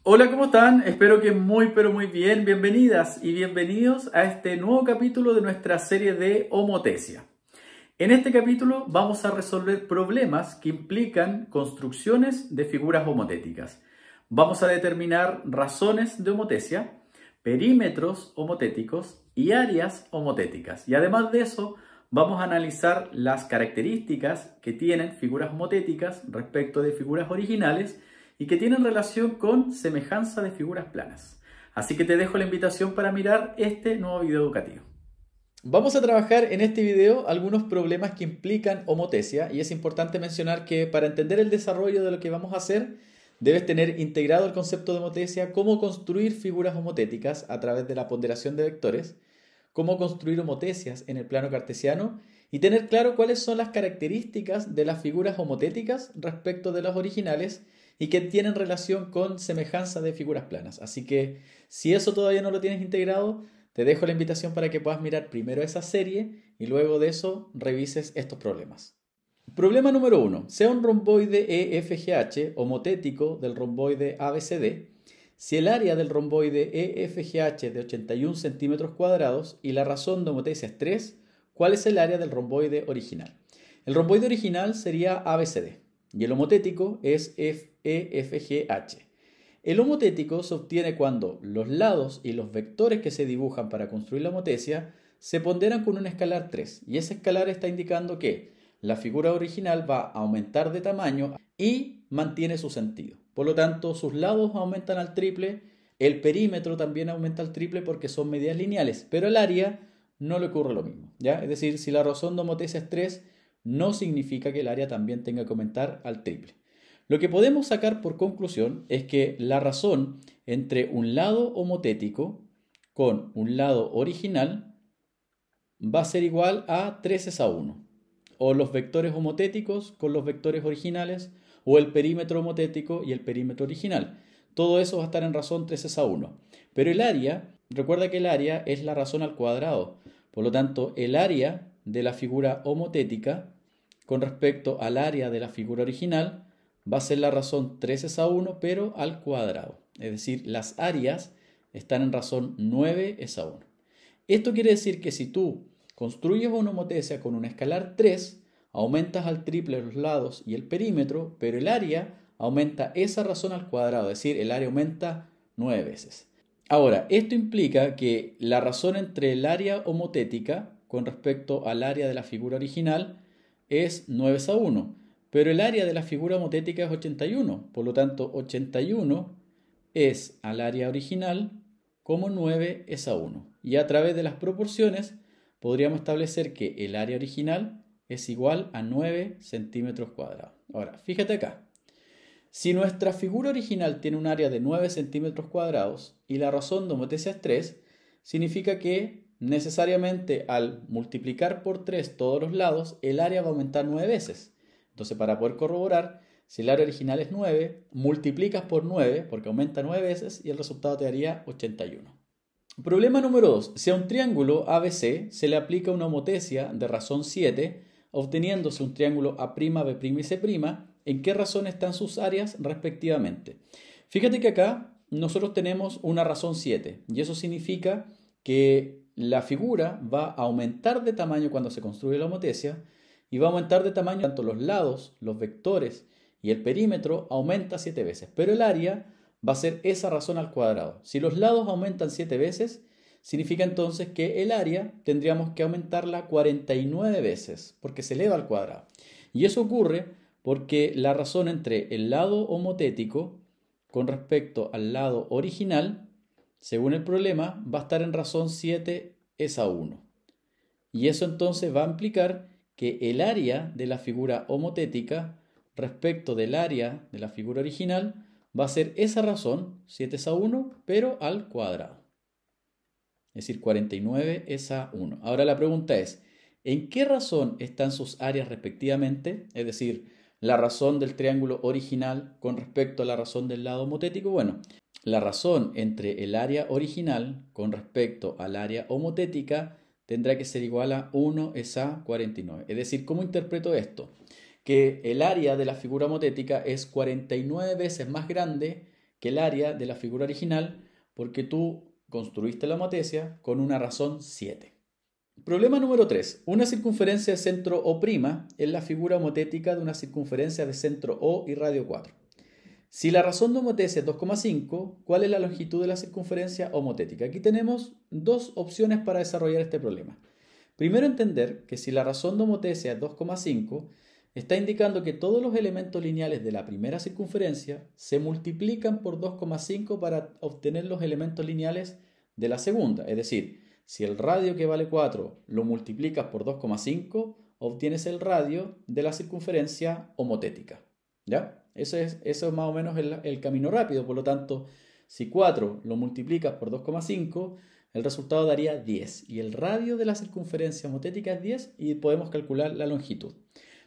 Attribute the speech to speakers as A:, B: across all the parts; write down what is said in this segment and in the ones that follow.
A: Hola, ¿cómo están? Espero que muy pero muy bien. Bienvenidas y bienvenidos a este nuevo capítulo de nuestra serie de homotesia. En este capítulo vamos a resolver problemas que implican construcciones de figuras homotéticas. Vamos a determinar razones de homotesia, perímetros homotéticos y áreas homotéticas. Y además de eso, vamos a analizar las características que tienen figuras homotéticas respecto de figuras originales y que tienen relación con semejanza de figuras planas. Así que te dejo la invitación para mirar este nuevo video educativo. Vamos a trabajar en este video algunos problemas que implican homotesia y es importante mencionar que para entender el desarrollo de lo que vamos a hacer debes tener integrado el concepto de homotesia, cómo construir figuras homotéticas a través de la ponderación de vectores, cómo construir homotesias en el plano cartesiano y tener claro cuáles son las características de las figuras homotéticas respecto de las originales y que tienen relación con semejanza de figuras planas. Así que si eso todavía no lo tienes integrado, te dejo la invitación para que puedas mirar primero esa serie y luego de eso revises estos problemas. Problema número 1. Sea un romboide EFGH homotético del romboide ABCD, si el área del romboide EFGH es de 81 centímetros cuadrados y la razón de homotesia es 3, ¿cuál es el área del romboide original? El romboide original sería ABCD y el homotético es EFGH. El homotético se obtiene cuando los lados y los vectores que se dibujan para construir la homotesia se ponderan con un escalar 3 y ese escalar está indicando que la figura original va a aumentar de tamaño y mantiene su sentido. Por lo tanto, sus lados aumentan al triple, el perímetro también aumenta al triple porque son medidas lineales, pero el área no le ocurre lo mismo, ¿ya? Es decir, si la razón de homotesia es 3, no significa que el área también tenga que aumentar al triple. Lo que podemos sacar por conclusión es que la razón entre un lado homotético con un lado original va a ser igual a 3:1. O los vectores homotéticos con los vectores originales, o el perímetro homotético y el perímetro original. Todo eso va a estar en razón 3:1. Pero el área, recuerda que el área es la razón al cuadrado. Por lo tanto, el área de la figura homotética con respecto al área de la figura original va a ser la razón 3:1, pero al cuadrado. Es decir, las áreas están en razón 9:1. Esto quiere decir que si tú construyes una homotesia con un escalar 3, aumentas al triple los lados y el perímetro, pero el área aumenta esa razón al cuadrado, es decir, el área aumenta 9 veces. Ahora, esto implica que la razón entre el área homotética con respecto al área de la figura original es 9:1, pero el área de la figura homotética es 81, por lo tanto 81 es al área original como 9:1. Y a través de las proporciones podríamos establecer que el área original es igual a 9 centímetros cuadrados. Ahora, fíjate acá. Si nuestra figura original tiene un área de 9 centímetros cuadrados y la razón de homotesia es 3, significa que necesariamente al multiplicar por 3 todos los lados, el área va a aumentar 9 veces. Entonces, para poder corroborar, si el área original es 9, multiplicas por 9, porque aumenta 9 veces, y el resultado te daría 81. Problema número 2. Si a un triángulo ABC se le aplica una homotesia de razón 7, obteniéndose un triángulo A', B' y C', ¿en qué razón están sus áreas respectivamente? Fíjate que acá nosotros tenemos una razón 7 y eso significa que la figura va a aumentar de tamaño cuando se construye la homotesia y va a aumentar de tamaño tanto los lados, los vectores y el perímetro aumenta 7 veces, pero el área va a ser esa razón al cuadrado. Si los lados aumentan 7 veces, significa entonces que el área tendríamos que aumentarla 49 veces, porque se eleva al cuadrado. Y eso ocurre porque la razón entre el lado homotético con respecto al lado original, según el problema, va a estar en razón 7:1. Y eso entonces va a implicar que el área de la figura homotética respecto del área de la figura original va a ser esa razón, 7:1, pero al cuadrado. Es decir, 49:1. Ahora la pregunta es, ¿en qué razón están sus áreas respectivamente? Es decir, la razón del triángulo original con respecto a la razón del lado homotético. Bueno, la razón entre el área original con respecto al área homotética tendrá que ser igual a 1:49. Es decir, ¿cómo interpreto esto? Que el área de la figura homotética es 49 veces más grande que el área de la figura original porque tú construiste la homotecia con una razón 7. Problema número 3. Una circunferencia de centro O' es la figura homotética de una circunferencia de centro O y radio 4. Si la razón de homotecia es 2,5, ¿cuál es la longitud de la circunferencia homotética? Aquí tenemos dos opciones para desarrollar este problema. Primero, entender que si la razón de homotecia es 2,5, está indicando que todos los elementos lineales de la primera circunferencia se multiplican por 2,5 para obtener los elementos lineales de la segunda. Es decir, si el radio que vale 4 lo multiplicas por 2,5, obtienes el radio de la circunferencia homotética. ¿Ya? Eso es más o menos el camino rápido. Por lo tanto, si 4 lo multiplicas por 2,5, el resultado daría 10. Y el radio de la circunferencia homotética es 10 y podemos calcular la longitud.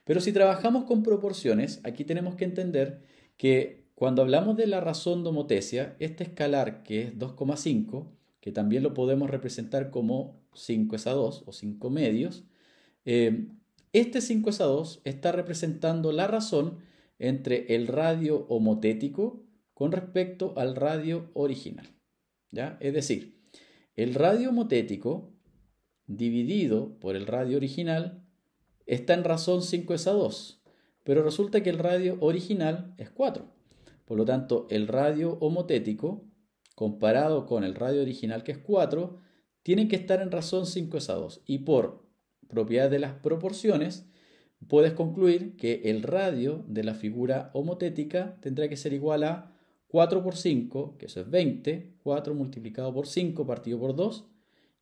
A: Pero si trabajamos con proporciones, aquí tenemos que entender que cuando hablamos de la razón de homotecia, este escalar que es 2,5, que también lo podemos representar como 5 es a 2 o 5 medios, este 5 es a 2 está representando la razón entre el radio homotético con respecto al radio original. ¿Ya? Es decir, el radio homotético dividido por el radio original está en razón 5 es a 2, pero resulta que el radio original es 4. Por lo tanto, el radio homotético comparado con el radio original que es 4, tiene que estar en razón 5 es a 2. Y por propiedad de las proporciones, puedes concluir que el radio de la figura homotética tendrá que ser igual a 4 por 5, que eso es 20, 4 multiplicado por 5 partido por 2,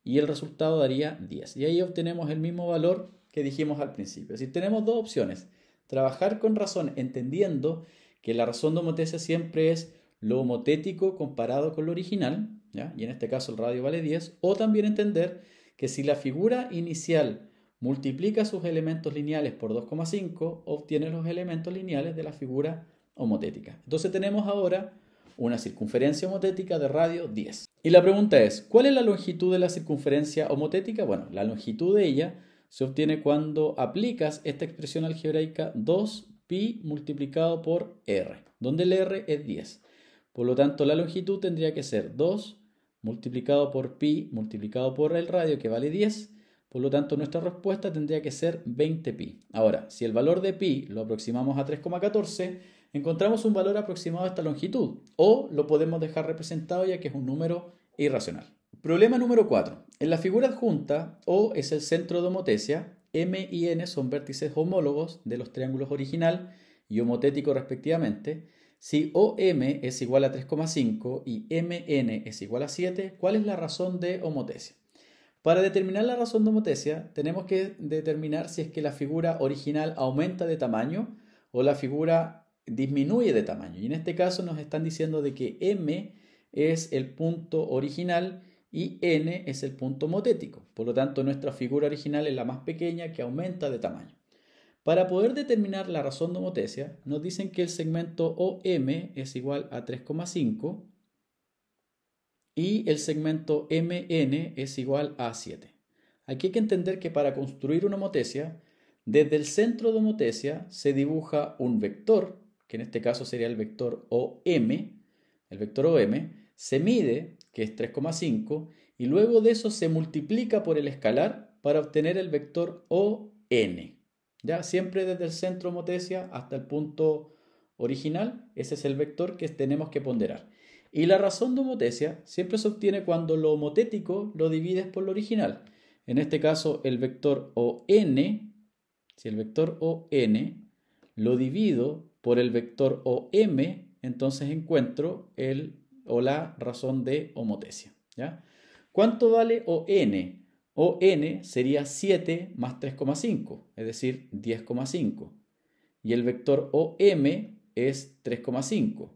A: y el resultado daría 10. Y ahí obtenemos el mismo valor que dijimos al principio. Es decir, tenemos dos opciones. Trabajar con razón entendiendo que la razón de homotecia siempre es lo homotético comparado con lo original, ¿ya? Y en este caso el radio vale 10, o también entender que si la figura inicial multiplica sus elementos lineales por 2,5, obtiene los elementos lineales de la figura homotética. Entonces tenemos ahora una circunferencia homotética de radio 10. Y la pregunta es, ¿cuál es la longitud de la circunferencia homotética? Bueno, la longitud de ella se obtiene cuando aplicas esta expresión algebraica 2pi multiplicado por r, donde el r es 10. Por lo tanto, la longitud tendría que ser 2 multiplicado por pi multiplicado por el radio, que vale 10. Por lo tanto, nuestra respuesta tendría que ser 20pi. Ahora, si el valor de pi lo aproximamos a 3,14, encontramos un valor aproximado a esta longitud. O lo podemos dejar representado ya que es un número irracional. Problema número 4. En la figura adjunta, O es el centro de homotecia, M y N son vértices homólogos de los triángulos original y homotético respectivamente. Si OM es igual a 3,5 y MN es igual a 7, ¿cuál es la razón de homotecia? Para determinar la razón de homotecia, tenemos que determinar si es que la figura original aumenta de tamaño o la figura disminuye de tamaño. Y en este caso nos están diciendo de que M es el punto original y N es el punto homotético. Por lo tanto, nuestra figura original es la más pequeña que aumenta de tamaño. Para poder determinar la razón de homotecia, nos dicen que el segmento OM es igual a 3,5 y el segmento MN es igual a 7. Aquí hay que entender que para construir una homotecia, desde el centro de homotecia se dibuja un vector, que en este caso sería el vector OM, el vector OM, se mide, que es 3,5, y luego de eso se multiplica por el escalar para obtener el vector ON. ¿Ya? Siempre desde el centro de homotecia hasta el punto original, ese es el vector que tenemos que ponderar. Y la razón de homotecia siempre se obtiene cuando lo homotético lo divides por lo original. En este caso, el vector ON, si el vector ON lo divido por el vector OM, entonces encuentro la razón de homotecia. ¿Ya? ¿Cuánto vale ON? ON sería 7 más 3,5, es decir, 10,5. Y el vector OM es 3,5.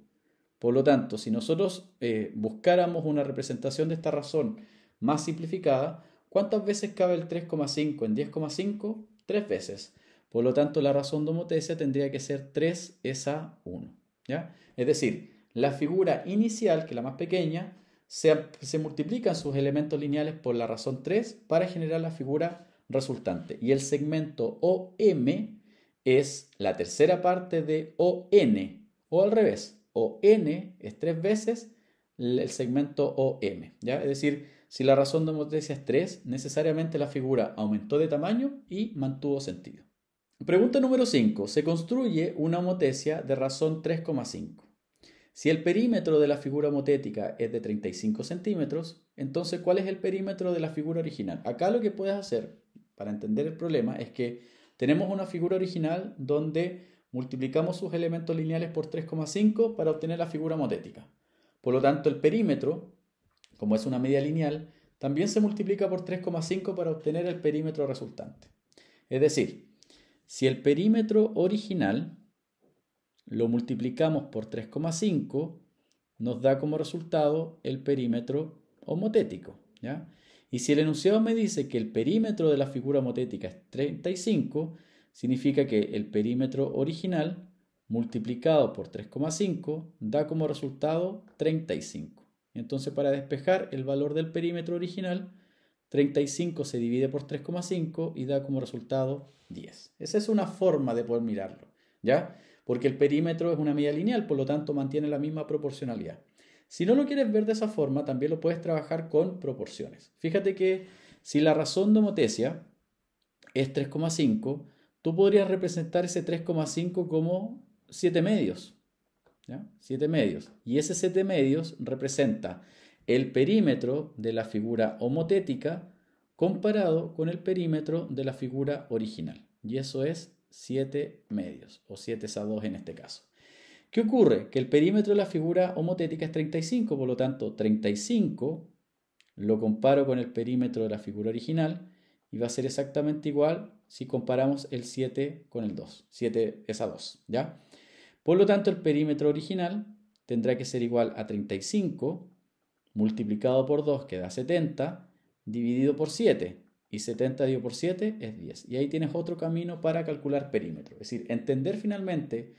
A: Por lo tanto, si nosotros buscáramos una representación de esta razón más simplificada, ¿cuántas veces cabe el 3,5 en 10,5? 3 veces. Por lo tanto, la razón de homotecia tendría que ser 3 es a 1. ¿Ya? Es decir, la figura inicial, que es la más pequeña, se multiplican sus elementos lineales por la razón 3 para generar la figura resultante. Y el segmento OM es la tercera parte de ON, o al revés. o n es 3 veces el segmento OM, ¿ya? Es decir, si la razón de homotecia es 3, necesariamente la figura aumentó de tamaño y mantuvo sentido. Pregunta número 5. Se construye una homotecia de razón 3,5. Si el perímetro de la figura homotética es de 35 centímetros, entonces ¿cuál es el perímetro de la figura original? Acá lo que puedes hacer para entender el problema es que tenemos una figura original donde multiplicamos sus elementos lineales por 3,5 para obtener la figura homotética. Por lo tanto, el perímetro, como es una media lineal, también se multiplica por 3,5 para obtener el perímetro resultante. Es decir, si el perímetro original lo multiplicamos por 3,5, nos da como resultado el perímetro homotético, ¿ya? Y si el enunciado me dice que el perímetro de la figura homotética es 35, significa que el perímetro original multiplicado por 3,5 da como resultado 35. Entonces, para despejar el valor del perímetro original, 35 se divide por 3,5 y da como resultado 10. Esa es una forma de poder mirarlo, ¿ya? Porque el perímetro es una medida lineal, por lo tanto mantiene la misma proporcionalidad. Si no lo quieres ver de esa forma, también lo puedes trabajar con proporciones. Fíjate que si la razón de homotecia es 3,5, tú podrías representar ese 3,5 como 7 medios, ¿ya? 7 medios. Y ese 7 medios representa el perímetro de la figura homotética comparado con el perímetro de la figura original. Y eso es 7 medios, o 7/2 en este caso. ¿Qué ocurre? Que el perímetro de la figura homotética es 35, por lo tanto 35 lo comparo con el perímetro de la figura original y va a ser exactamente igual si comparamos el 7 con el 2. 7 es a 2, ¿ya? Por lo tanto, el perímetro original tendrá que ser igual a 35 multiplicado por 2, que da 70, dividido por 7. Y 70 dividido por 7 es 10. Y ahí tienes otro camino para calcular perímetro. Es decir, entender finalmente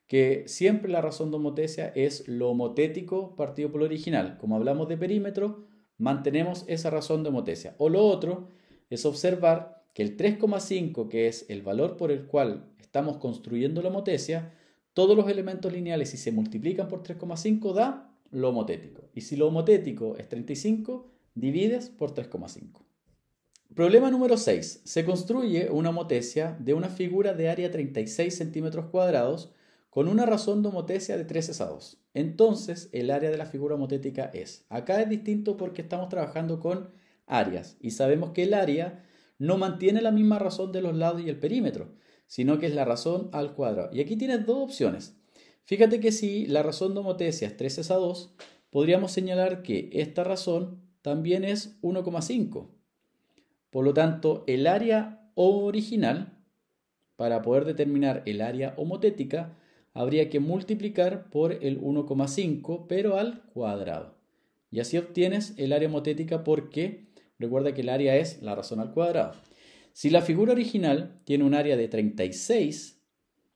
A: que siempre la razón de homotecia es lo homotético partido por lo original. Como hablamos de perímetro, mantenemos esa razón de homotecia. O lo otro es observar que el 3,5, que es el valor por el cual estamos construyendo la homotecia, todos los elementos lineales, si se multiplican por 3,5, da lo homotético. Y si lo homotético es 35, divides por 3,5. Problema número 6. Se construye una homotecia de una figura de área 36 centímetros cuadrados con una razón de homotecia de 3/2. Entonces, el área de la figura homotética es. Acá es distinto porque estamos trabajando con áreas y sabemos que el área no mantiene la misma razón de los lados y el perímetro, sino que es la razón al cuadrado. Y aquí tienes dos opciones. Fíjate que si la razón de homotecia es 3/2, podríamos señalar que esta razón también es 1,5. Por lo tanto, el área original, para poder determinar el área homotética, habría que multiplicar por el 1,5, pero al cuadrado. Y así obtienes el área homotética porque recuerda que el área es la razón al cuadrado. Si la figura original tiene un área de 36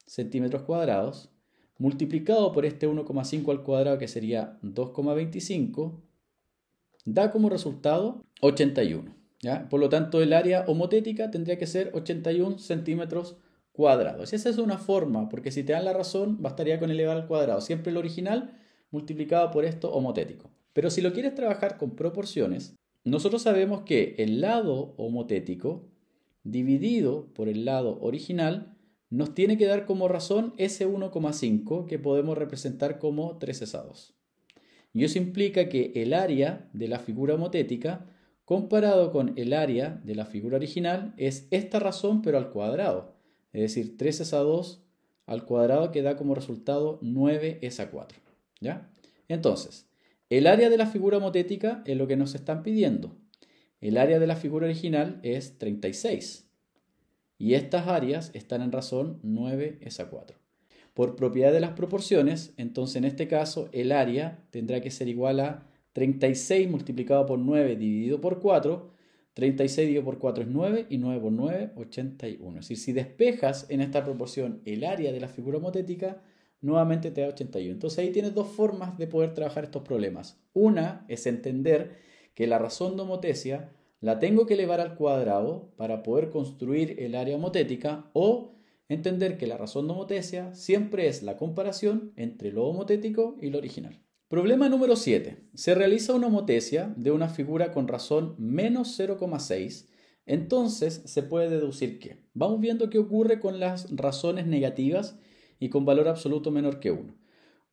A: centímetros cuadrados, multiplicado por este 1,5 al cuadrado, que sería 2,25, da como resultado 81. ¿Ya? Por lo tanto, el área homotética tendría que ser 81 centímetros cuadrados. Esa es una forma, porque si te dan la razón, bastaría con elevar al cuadrado. Siempre el original multiplicado por esto homotético. Pero si lo quieres trabajar con proporciones, nosotros sabemos que el lado homotético dividido por el lado original nos tiene que dar como razón ese 1,5 que podemos representar como 3/2. Y eso implica que el área de la figura homotética comparado con el área de la figura original es esta razón pero al cuadrado. Es decir, 3/2 al cuadrado que da como resultado 9/4. ¿Ya? Entonces, el área de la figura homotética es lo que nos están pidiendo. El área de la figura original es 36. Y estas áreas están en razón 9/4. Por propiedad de las proporciones, entonces en este caso el área tendrá que ser igual a 36 multiplicado por 9 dividido por 4. 36 dividido por 4 es 9 y 9 por 9, 81. Es decir, si despejas en esta proporción el área de la figura homotética, nuevamente te da 81. Entonces ahí tienes dos formas de poder trabajar estos problemas. Una es entender que la razón de homotecia la tengo que elevar al cuadrado para poder construir el área homotética, o entender que la razón de homotesia siempre es la comparación entre lo homotético y lo original. Problema número 7. Se realiza una homotesia de una figura con razón menos 0,6. Entonces se puede deducir que vamos viendo qué ocurre con las razones negativas y con valor absoluto menor que 1.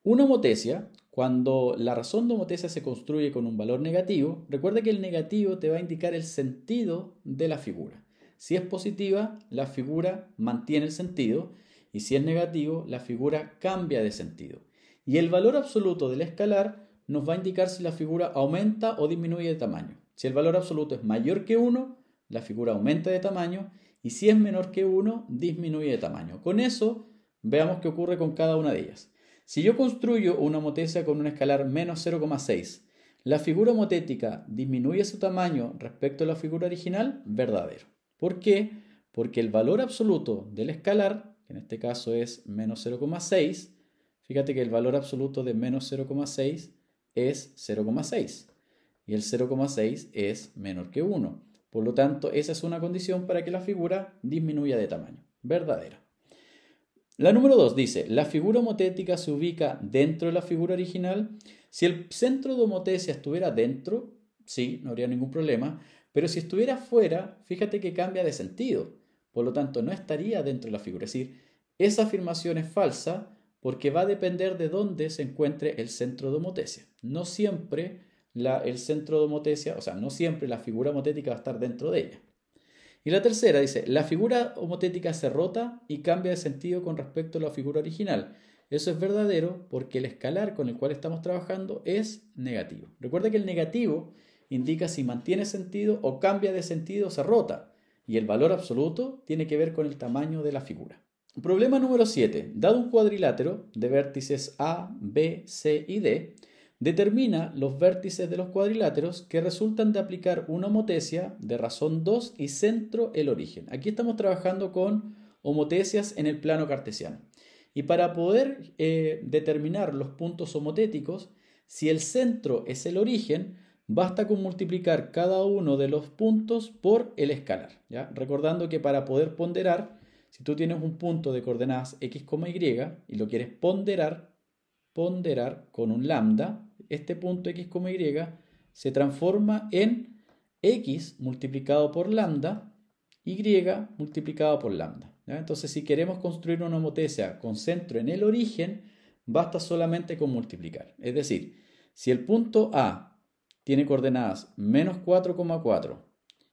A: Una homotesia, cuando la razón de homotesia se construye con un valor negativo, recuerda que el negativo te va a indicar el sentido de la figura. Si es positiva, la figura mantiene el sentido, y si es negativo, la figura cambia de sentido. Y el valor absoluto del escalar nos va a indicar si la figura aumenta o disminuye de tamaño. Si el valor absoluto es mayor que 1, la figura aumenta de tamaño, y si es menor que 1, disminuye de tamaño. Con eso, veamos qué ocurre con cada una de ellas. Si yo construyo una homotesia con un escalar menos 0,6, ¿la figura homotética disminuye su tamaño respecto a la figura original? Verdadero. ¿Por qué? Porque el valor absoluto del escalar, que en este caso es menos 0,6, fíjate que el valor absoluto de menos 0,6 es 0,6 y el 0,6 es menor que 1. Por lo tanto, esa es una condición para que la figura disminuya de tamaño. Verdadera. La número 2 dice, la figura homotética se ubica dentro de la figura original. Si el centro de homotesia estuviera dentro, sí, no habría ningún problema, pero si estuviera fuera, fíjate que cambia de sentido. Por lo tanto, no estaría dentro de la figura. Es decir, esa afirmación es falsa porque va a depender de dónde se encuentre el centro de homotesia. No siempre el centro de homotesia, no siempre la figura homotética va a estar dentro de ella. Y la tercera dice, la figura homotética se rota y cambia de sentido con respecto a la figura original. Eso es verdadero porque el escalar con el cual estamos trabajando es negativo. Recuerda que el negativo indica si mantiene sentido o cambia de sentido o se rota. Y el valor absoluto tiene que ver con el tamaño de la figura. Problema número 7. Dado un cuadrilátero de vértices A, B, C y D, determina los vértices de los cuadriláteros que resultan de aplicar una homotesia de razón 2 y centro el origen. Aquí estamos trabajando con homotesias en el plano cartesiano. Y para poder determinar los puntos homotéticos, si el centro es el origen, basta con multiplicar cada uno de los puntos por el escalar, ¿ya? Recordando que para poder ponderar, si tú tienes un punto de coordenadas x, y lo quieres ponderar con un lambda, este punto x, y se transforma en x multiplicado por lambda, y multiplicado por lambda, ¿ya? Entonces, si queremos construir una homotesia con centro en el origen, basta solamente con multiplicar. Es decir, si el punto A tiene coordenadas menos 4,4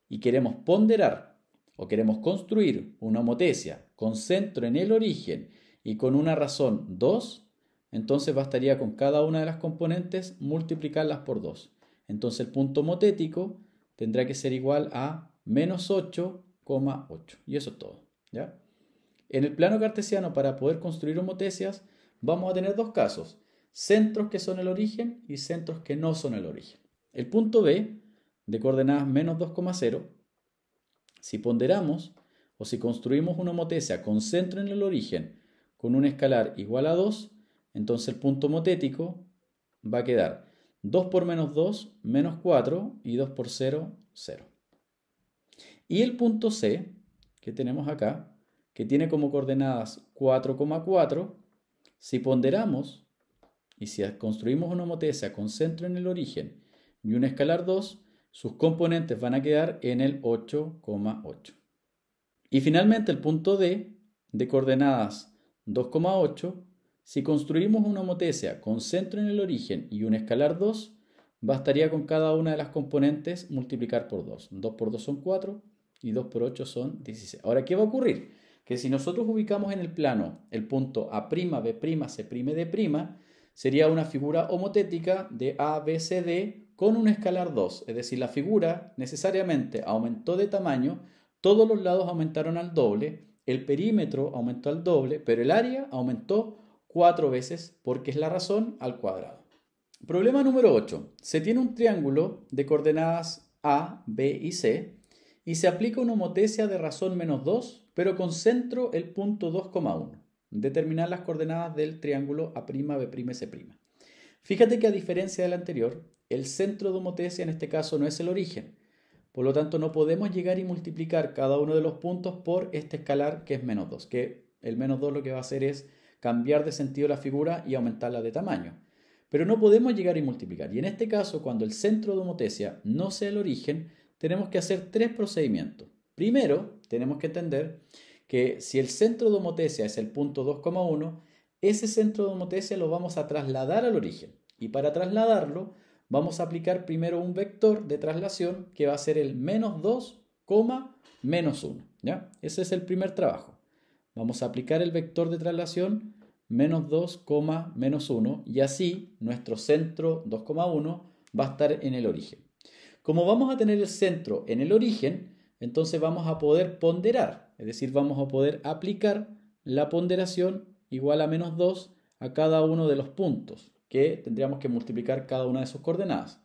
A: y queremos ponderar o queremos construir una homotesia con centro en el origen y con una razón 2, entonces bastaría con cada una de las componentes multiplicarlas por 2. Entonces el punto homotético tendrá que ser igual a menos 8,8. Y eso es todo, ¿ya? En el plano cartesiano, para poder construir homotesias, vamos a tener dos casos: centros que son el origen y centros que no son el origen. El punto B, de coordenadas menos 2,0, si ponderamos o si construimos una homotesia con centro en el origen con un escalar igual a 2, entonces el punto homotético va a quedar 2 por menos 2, menos 4, y 2 por 0, 0. Y el punto C, que tenemos acá, que tiene como coordenadas 4,4, si ponderamos y si construimos una homotesia con centro en el origen y un escalar 2, sus componentes van a quedar en el 8,8. Y finalmente el punto D, de coordenadas 2,8, si construimos una homotesia con centro en el origen y un escalar 2, bastaría con cada una de las componentes multiplicar por 2. 2 por 2 son 4 y 2 por 8 son 16. Ahora, ¿qué va a ocurrir? Que si nosotros ubicamos en el plano el punto A', B', C', D', sería una figura homotética de A, B, C, D con un escalar 2. Es decir, la figura necesariamente aumentó de tamaño, todos los lados aumentaron al doble, el perímetro aumentó al doble, pero el área aumentó 4 veces porque es la razón al cuadrado. Problema número 8. Se tiene un triángulo de coordenadas A, B y C y se aplica una homotesia de razón menos 2, pero con centro el punto 2,1. Determinar las coordenadas del triángulo A', B', C'. Fíjate que a diferencia del anterior, el centro de homotesia en este caso no es el origen. Por lo tanto, no podemos llegar y multiplicar cada uno de los puntos por este escalar que es menos 2, que El menos 2 lo que va a hacer es cambiar de sentido la figura y aumentarla de tamaño. Pero no podemos llegar y multiplicar. Y en este caso, cuando el centro de homotesia no sea el origen, tenemos que hacer tres procedimientos. Primero, tenemos que entender que si el centro de homotesia es el punto 2,1, ese centro de homotesia lo vamos a trasladar al origen. Y para trasladarlo, vamos a aplicar primero un vector de traslación que va a ser el menos 2, menos 1. ¿Ya? Ese es el primer trabajo. Vamos a aplicar el vector de traslación menos 2, menos 1 y así nuestro centro 2,1 va a estar en el origen. Como vamos a tener el centro en el origen, entonces vamos a poder ponderar, es decir, vamos a poder aplicar la ponderación igual a menos 2 a cada uno de los puntos, que tendríamos que multiplicar cada una de sus coordenadas.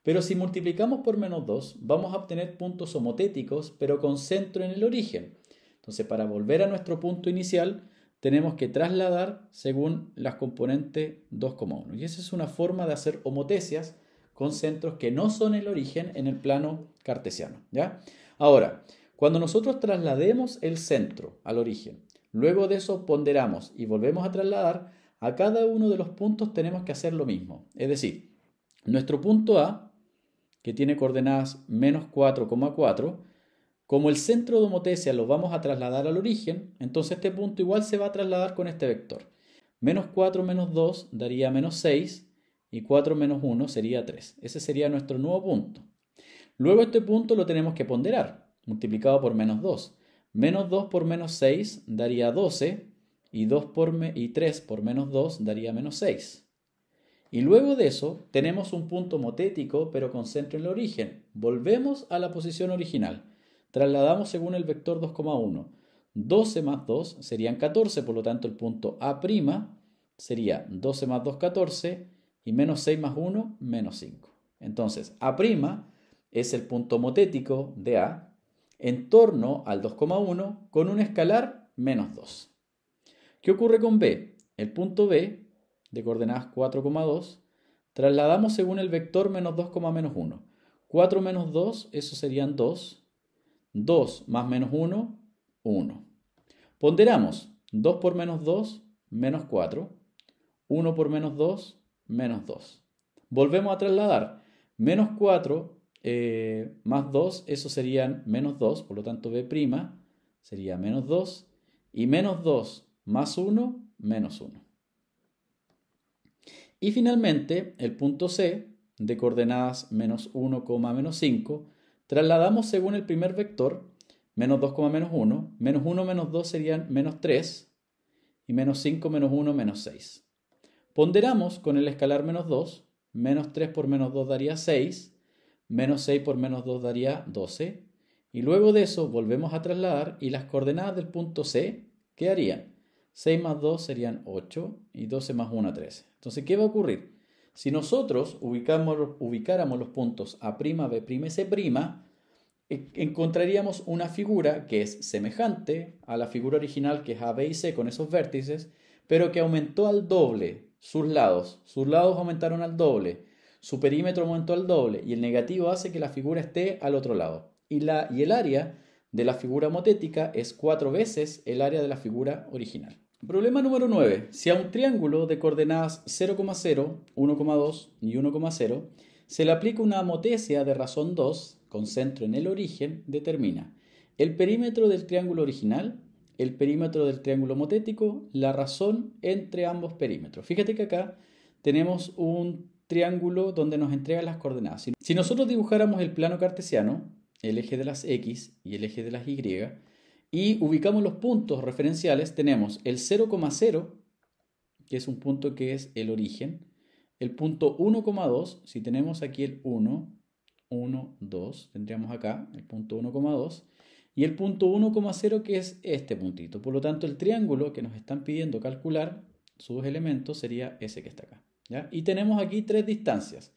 A: Pero si multiplicamos por menos 2, vamos a obtener puntos homotéticos, pero con centro en el origen. Entonces, para volver a nuestro punto inicial, tenemos que trasladar según las componentes 2,1. Y esa es una forma de hacer homotesias con centros que no son el origen en el plano cartesiano, ¿ya? Ahora, cuando nosotros traslademos el centro al origen, luego de eso ponderamos y volvemos a trasladar, a cada uno de los puntos tenemos que hacer lo mismo. Es decir, nuestro punto A, que tiene coordenadas menos 4,4, como el centro de homotesia lo vamos a trasladar al origen, entonces este punto igual se va a trasladar con este vector. Menos 4 menos 2 daría menos 6 y 4 menos 1 sería 3. Ese sería nuestro nuevo punto. Luego este punto lo tenemos que ponderar, multiplicado por menos 2. Menos 2 por menos 6 daría 12 y 3 por menos 2 daría menos 6. Y luego de eso tenemos un punto homotético pero con centro en el origen. Volvemos a la posición original. Trasladamos según el vector 2,1. 12 más 2 serían 14, por lo tanto el punto A' sería 12 más 2, 14, y menos 6 más 1, menos 5. Entonces, A' es el punto homotético de A en torno al 2,1 con un escalar menos 2. ¿Qué ocurre con B? El punto B, de coordenadas 4,2, trasladamos según el vector menos 2, menos 1. 4 menos 2, eso serían 2. 2 más menos 1, 1. Ponderamos 2 por menos 2, menos 4. 1 por menos 2, menos 2. Volvemos a trasladar. Menos 4 más 2, eso serían menos 2, por lo tanto B' sería menos 2. Y menos 2 más 1, menos 1. Y finalmente, el punto C, de coordenadas menos 1, menos 5, trasladamos según el primer vector, menos 2, menos 1. Menos 1 menos 2 serían menos 3. Y menos 5 menos 1, menos 6. Ponderamos con el escalar menos 2. Menos 3 por menos 2 daría 6. Menos 6 por menos 2 daría 12. Y luego de eso volvemos a trasladar y las coordenadas del punto C quedarían. 6 más 2 serían 8 y 12 más 1, 13. Entonces, ¿qué va a ocurrir? Si nosotros ubicáramos los puntos A', B', C', encontraríamos una figura que es semejante a la figura original que es A, B y C con esos vértices, pero que aumentó al doble sus lados. Sus lados aumentaron al doble, su perímetro aumentó al doble y el negativo hace que la figura esté al otro lado. Y el área de la figura homotética es 4 veces el área de la figura original. Problema número 9. Si a un triángulo de coordenadas 0,0, 1,2 y 1,0 se le aplica una homotesia de razón 2 con centro en el origen, determina el perímetro del triángulo original, el perímetro del triángulo homotético, la razón entre ambos perímetros. Fíjate que acá tenemos un triángulo donde nos entrega las coordenadas. Si nosotros dibujáramos el plano cartesiano, el eje de las X y el eje de las Y, y ubicamos los puntos referenciales, tenemos el 0,0, que es un punto que es el origen, el punto 1,2, si tenemos aquí el 1, 1, 2, tendríamos acá el punto 1,2, y el punto 1,0 que es este puntito. Por lo tanto, el triángulo que nos están pidiendo calcular, sus elementos, sería ese que está acá, ¿ya? Y tenemos aquí tres distancias.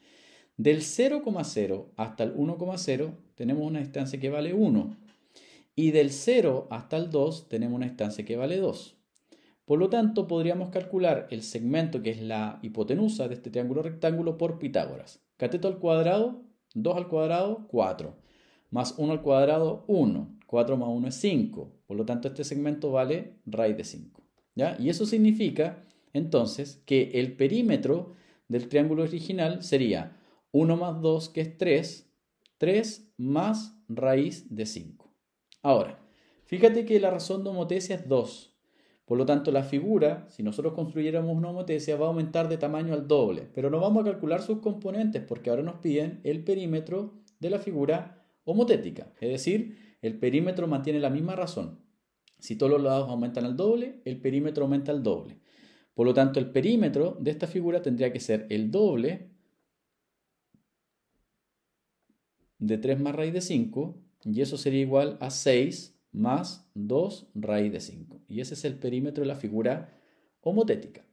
A: Del 0,0 hasta el 1,0 tenemos una distancia que vale 1. Y del 0 hasta el 2 tenemos una distancia que vale 2. Por lo tanto, podríamos calcular el segmento que es la hipotenusa de este triángulo rectángulo por Pitágoras. Cateto al cuadrado, 2 al cuadrado, 4. Más 1 al cuadrado, 1. 4 más 1 es 5. Por lo tanto, este segmento vale raíz de 5. ¿Ya? Y eso significa, entonces, que el perímetro del triángulo original sería 1 más 2, que es 3, 3 más raíz de 5. Ahora, fíjate que la razón de homotesia es 2. Por lo tanto, la figura, si nosotros construyéramos una homotesia, va a aumentar de tamaño al doble. Pero no vamos a calcular sus componentes porque ahora nos piden el perímetro de la figura homotética. Es decir, el perímetro mantiene la misma razón. Si todos los lados aumentan al doble, el perímetro aumenta al doble. Por lo tanto, el perímetro de esta figura tendría que ser el doble de 3 más raíz de 5, y eso sería igual a 6 más 2 raíz de 5. Y ese es el perímetro de la figura homotética.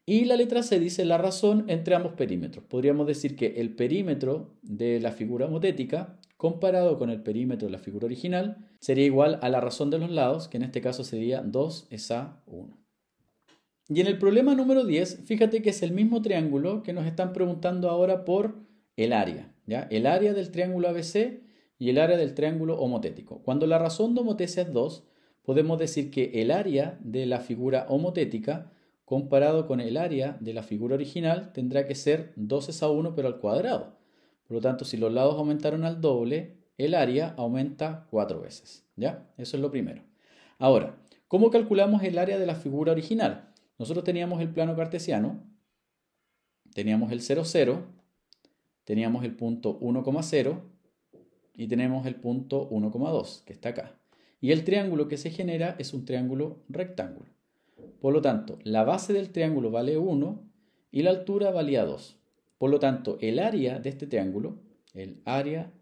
A: Y la letra C dice la razón entre ambos perímetros. Podríamos decir que el perímetro de la figura homotética comparado con el perímetro de la figura original sería igual a la razón de los lados, que en este caso sería 2 es a 1. Y en el problema número 10, fíjate que es el mismo triángulo que nos están preguntando ahora por el área, ¿ya? El área del triángulo ABC y el área del triángulo homotético. Cuando la razón de homotesia es 2, podemos decir que el área de la figura homotética comparado con el área de la figura original tendrá que ser 2 es a 1 pero al cuadrado. Por lo tanto, si los lados aumentaron al doble, el área aumenta 4 veces, ¿ya? Eso es lo primero. Ahora, ¿cómo calculamos el área de la figura original? Nosotros teníamos el plano cartesiano, teníamos el 0, 0, teníamos el punto 1,0 y tenemos el punto 1,2 que está acá. Y el triángulo que se genera es un triángulo rectángulo. Por lo tanto, la base del triángulo vale 1 y la altura valía 2. Por lo tanto, el área de este triángulo, el área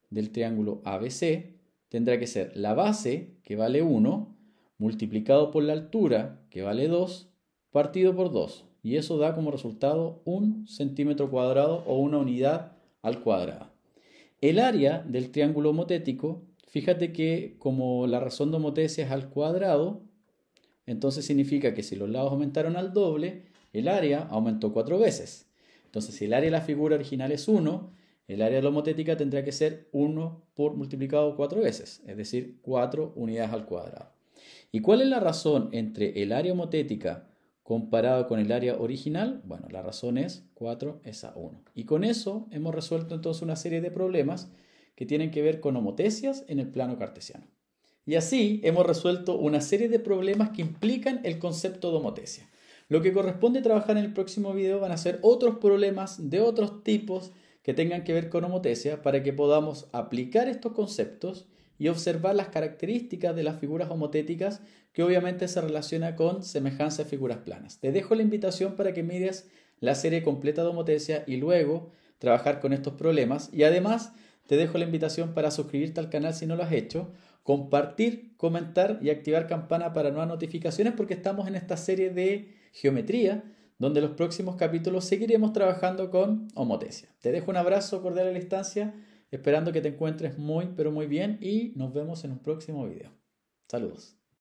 A: del triángulo ABC, tendrá que ser la base, que vale 1, multiplicado por la altura, que vale 2, partido por 2. Y eso da como resultado 1 centímetro cuadrado o una unidad al cuadrado. El área del triángulo homotético, fíjate que como la razón de homotesia es al cuadrado, entonces significa que si los lados aumentaron al doble, el área aumentó 4 veces. Entonces, si el área de la figura original es 1, el área de la homotética tendrá que ser 1 por multiplicado 4 veces, es decir, 4 unidades al cuadrado. ¿Y cuál es la razón entre el área homotética comparado con el área original? Bueno, la razón es 4 es a 1. Y con eso hemos resuelto entonces una serie de problemas que tienen que ver con homotecias en el plano cartesiano. Y así hemos resuelto una serie de problemas que implican el concepto de homotecia. Lo que corresponde trabajar en el próximo video van a ser otros problemas de otros tipos que tengan que ver con homotecia para que podamos aplicar estos conceptos y observar las características de las figuras homotéticas que obviamente se relaciona con semejanza de figuras planas. Te dejo la invitación para que mires la serie completa de homotecia y luego trabajar con estos problemas. Y además te dejo la invitación para suscribirte al canal si no lo has hecho, compartir, comentar y activar campana para nuevas notificaciones porque estamos en esta serie de geometría donde en los próximos capítulos seguiremos trabajando con homotecia. Te dejo un abrazo cordial a la distancia, esperando que te encuentres muy pero muy bien y nos vemos en un próximo video. Saludos.